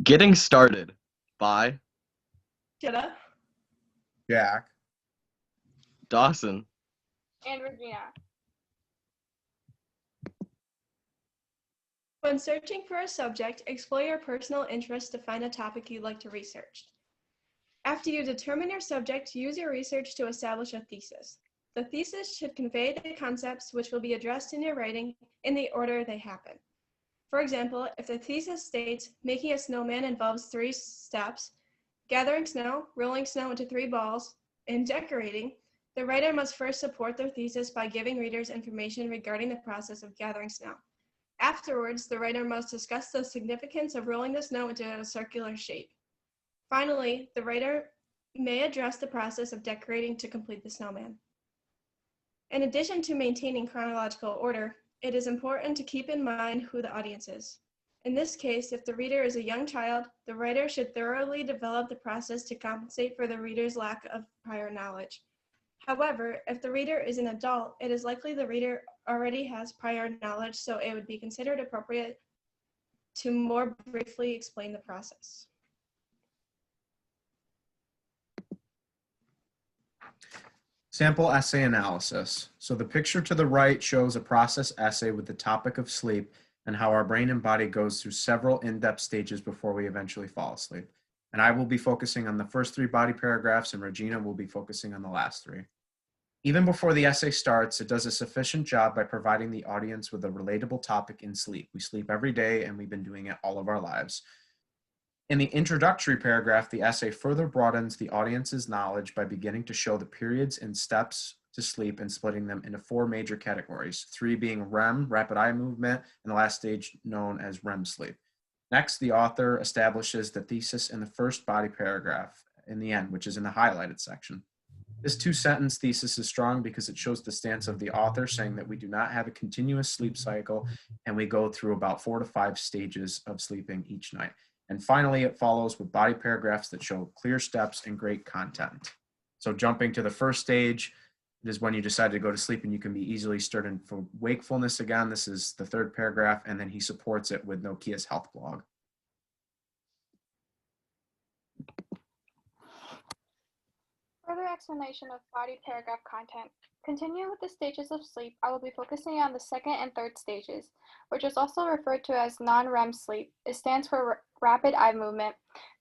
Getting Started by Jenna Jack. Dawson. and Regina. When searching for a subject, explore your personal interest to find a topic you'd like to research. After you determine your subject, use your research to establish a thesis. The thesis should convey the concepts which will be addressed in your writing in the order they happen. For example, if the thesis states making a snowman involves 3 steps, gathering snow, rolling snow into 3 balls, and decorating, the writer must first support their thesis by giving readers information regarding the process of gathering snow. Afterwards, the writer must discuss the significance of rolling the snow into a circular shape. Finally, the writer may address the process of decorating to complete the snowman. In addition to maintaining chronological order, it is important to keep in mind who the audience is. In this case, if the reader is a young child, the writer should thoroughly develop the process to compensate for the reader's lack of prior knowledge. However, if the reader is an adult, it is likely the reader already has prior knowledge, so it would be considered appropriate to more briefly explain the process. Sample essay analysis. So the picture to the right shows a process essay with the topic of sleep and how our brain and body goes through several in-depth stages before we eventually fall asleep. And I will be focusing on the first 3 body paragraphs, and Regina will be focusing on the last 3. Even before the essay starts, it does a sufficient job by providing the audience with a relatable topic in sleep. We sleep every day, and we've been doing it all of our lives. In the introductory paragraph, the essay further broadens the audience's knowledge by beginning to show the periods and steps to sleep and splitting them into 4 major categories, 3 being REM, rapid eye movement, and the last stage known as REM sleep. Next, the author establishes the thesis in the first body paragraph in the end, which is in the highlighted section. This 2-sentence thesis is strong because it shows the stance of the author, saying that we do not have a continuous sleep cycle and we go through about 4 to 5 stages of sleeping each night. And finally, it follows with body paragraphs that show clear steps and great content. So jumping to the first stage, it is when you decide to go to sleep and you can be easily stirred in for wakefulness again. This is the 3rd paragraph, and then he supports it with Nokia's health blog. Further explanation of body paragraph content. Continuing with the stages of sleep, I will be focusing on the 2nd and 3rd stages, which is also referred to as non-REM sleep. It stands for rapid eye movement.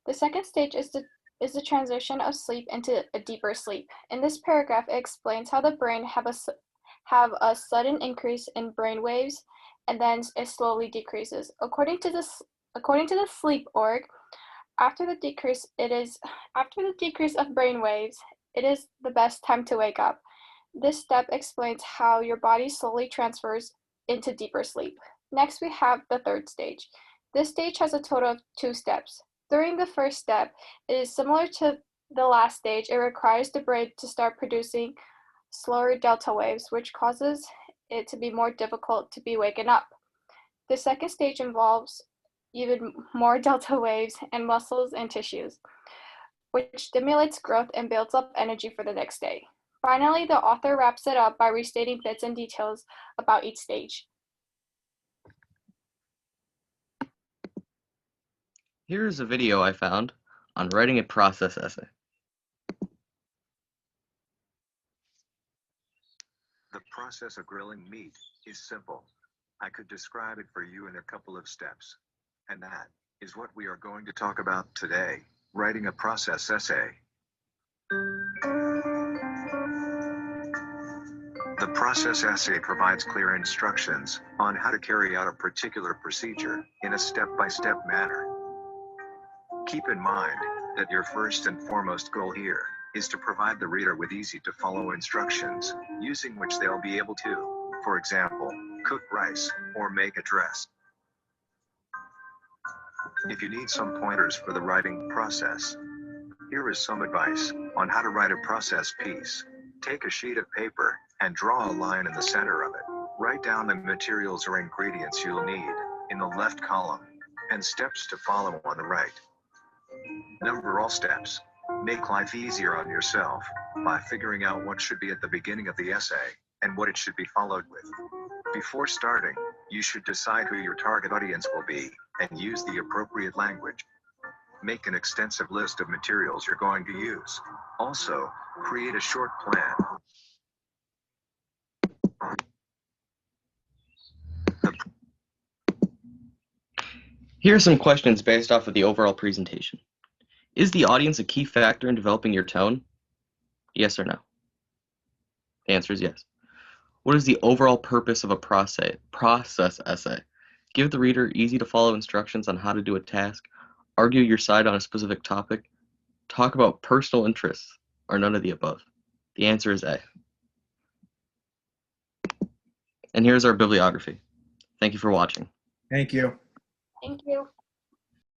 The 2nd stage is the transition of sleep into a deeper sleep. In this paragraph, it explains how the brain have a sudden increase in brain waves, and then it slowly decreases. According to the sleep org, after the decrease of brain waves, it is the best time to wake up. This step explains how your body slowly transfers into deeper sleep. Next, we have the 3rd stage. This stage has a total of 2 steps. During the first step, it is similar to the last stage. It requires the brain to start producing slower delta waves, which causes it to be more difficult to be waken up. The 2nd stage involves even more delta waves and muscles and tissues, which stimulates growth and builds up energy for the next day. Finally, the author wraps it up by restating bits and details about each stage. Here's a video I found on writing a process essay. The process of grilling meat is simple. I could describe it for you in a couple of steps. And that is what we are going to talk about today, writing a process essay. The process essay provides clear instructions on how to carry out a particular procedure in a step-by-step manner. Keep in mind that your first and foremost goal here is to provide the reader with easy-to-follow instructions, using which they'll be able to, for example, cook rice or make a dress. If you need some pointers for the writing process, here is some advice on how to write a process piece. Take a sheet of paper and draw a line in the center of it. Write down the materials or ingredients you'll need in the left column and steps to follow on the right. Number all steps. Make life easier on yourself by figuring out what should be at the beginning of the essay and what it should be followed with. Before starting, you should decide who your target audience will be and use the appropriate language. Make an extensive list of materials you're going to use. Also, create a short plan. Here are some questions based off of the overall presentation. Is the audience a key factor in developing your tone? Yes or no? The answer is yes. What is the overall purpose of a process essay? Give the reader easy to follow instructions on how to do a task, argue your side on a specific topic, talk about personal interests, or none of the above. The answer is A. And here's our bibliography. Thank you for watching. Thank you. Thank you.